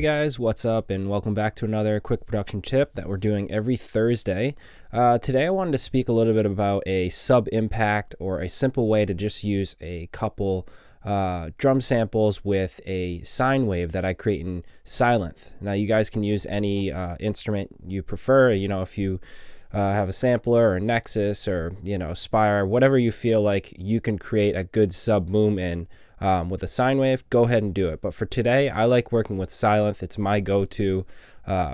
Hey guys, what's up, and welcome back to another quick production tip that we're doing every Thursday. Today I wanted to speak a little bit about a sub impact, or a simple way to just use a couple drum samples with a sine wave that I create in Silent. Now you guys can use any instrument you prefer. You know, if you have a sampler or a Nexus or Spire, whatever you feel like you can create a good sub boom in. With a sine wave, go ahead and do it. But for today, I like working with Silent. It's my go-to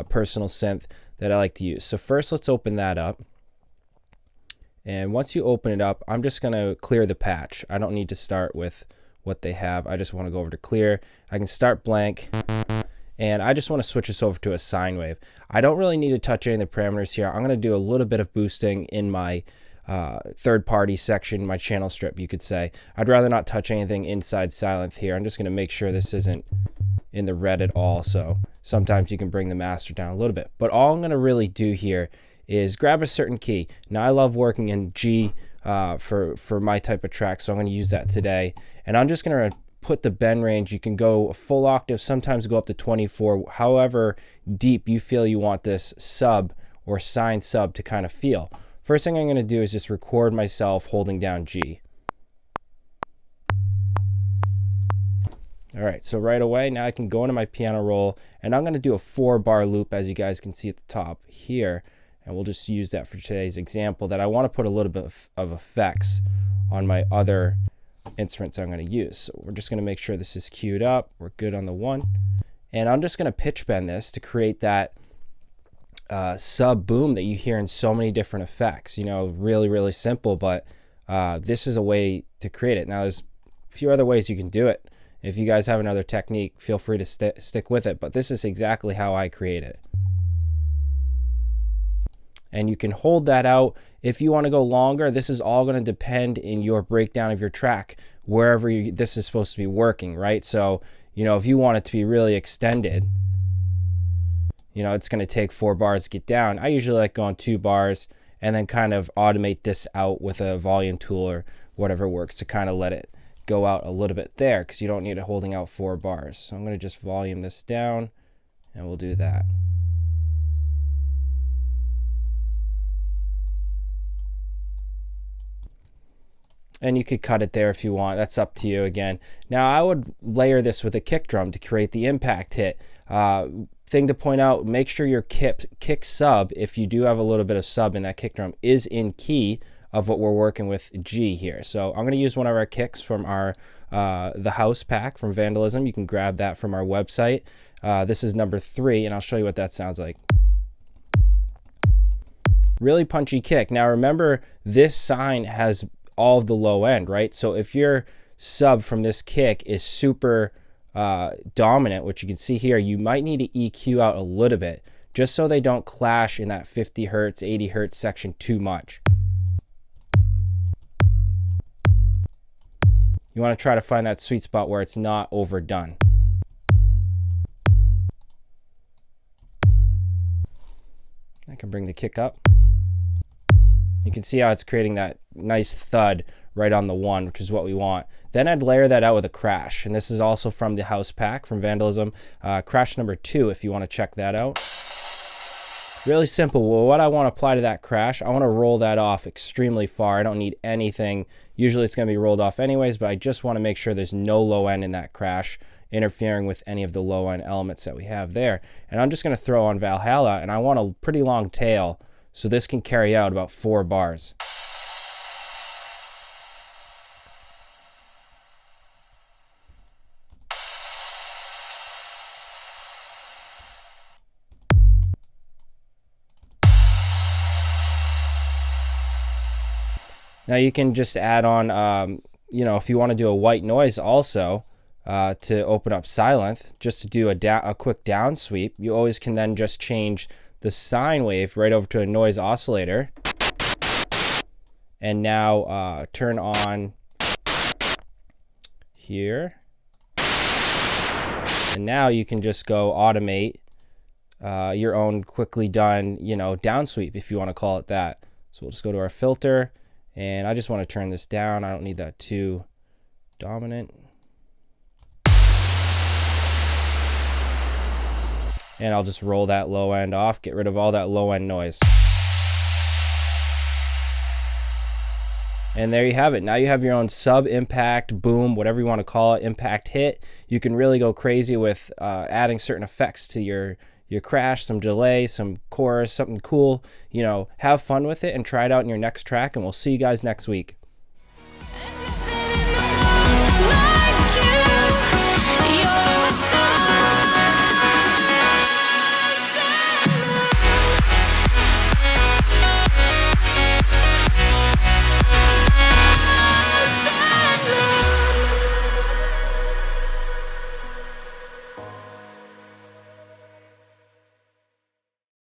personal synth that I like to use. So first, let's open that up. And once you open it up, I'm just going to clear the patch. I don't need to start with what they have. I just want to go over to clear. I can start blank. And I just want to switch this over to a sine wave. I don't really need to touch any of the parameters here. I'm going to do a little bit of boosting in my third-party section, my channel strip, you could say. I'd rather not touch anything inside Silent here. I'm just going to make sure this isn't in the red at all. So sometimes you can bring the master down a little bit. But all I'm going to really do here is grab a certain key. Now I love working in G for my type of track, so I'm going to use that today. And I'm just going to put the bend range. You can go a full octave, sometimes go up to 24, however deep you feel you want this sub or sine sub to kind of feel. First thing I'm going to do is just record myself holding down G. All right, so right away, now I can go into my piano roll, and I'm going to do a 4-bar loop, as you guys can see at the top here. And we'll just use that for today's example, that I want to put a little bit of effects on my other instruments I'm going to use. So we're just going to make sure this is queued up. We're good on the 1. And I'm just going to pitch bend this to create that sub boom that you hear in so many different effects. Really simple, but this is a way to create it. Now there's a few other ways you can do it. If you guys have another technique, feel free to stick with it, but this is exactly how I create it. And you can hold that out. If you want to go longer, this is all going to depend in your breakdown of your track, wherever this is supposed to be working, right? So if you want it to be really extended, it's going to take 4 bars to get down. I usually like going 2 bars and then kind of automate this out with a volume tool or whatever works to kind of let it go out a little bit there, because you don't need it holding out 4 bars. So I'm going to just volume this down, and we'll do that. And you could cut it there if you want. That's up to you again. Now I would layer this with a kick drum to create the impact hit. Thing to point out, make sure your kick sub, if you do have a little bit of sub in that kick drum, is in key of what we're working with G here. So I'm going to use one of our kicks from our the house pack from Vandalism. You can grab that from our website. This is number 3, and I'll show you what that sounds like. Really punchy kick. Now remember, this sine has all of the low end, right? So if your sub from this kick is super dominant, which you can see here, you might need to EQ out a little bit just so they don't clash in that 50 hertz, 80 hertz section too much. You want to try to find that sweet spot where it's not overdone. I can bring the kick up. You can see how it's creating that nice thud right on the 1, which is what we want. Then I'd layer that out with a crash, and this is also from the house pack from Vandalism. Crash number 2, if you want to check that out. Really simple. Well, what I want to apply to that crash, I want to roll that off extremely far. I don't need anything. Usually it's going to be rolled off anyways, but I just want to make sure there's no low end in that crash interfering with any of the low end elements that we have there. And I'm just going to throw on Valhalla, and I want a pretty long tail, so this can carry out about 4 bars. Now you can just add on, if you want to do a white noise also to open up Silent, just to do a quick down sweep, you always can then just change the sine wave right over to a noise oscillator, and now turn on here, and now you can just go automate your own quickly done down sweep, if you want to call it that. So we'll just go to our filter, and I just want to turn this down. I don't need that too dominant. and I'll just roll that low end off, get rid of all that low end noise. And there you have it. Now you have your own sub-impact, boom, whatever you want to call it, impact hit. You can really go crazy with adding certain effects to your crash, some delay, some chorus, something cool. Have fun with it and try it out in your next track, and we'll see you guys next week.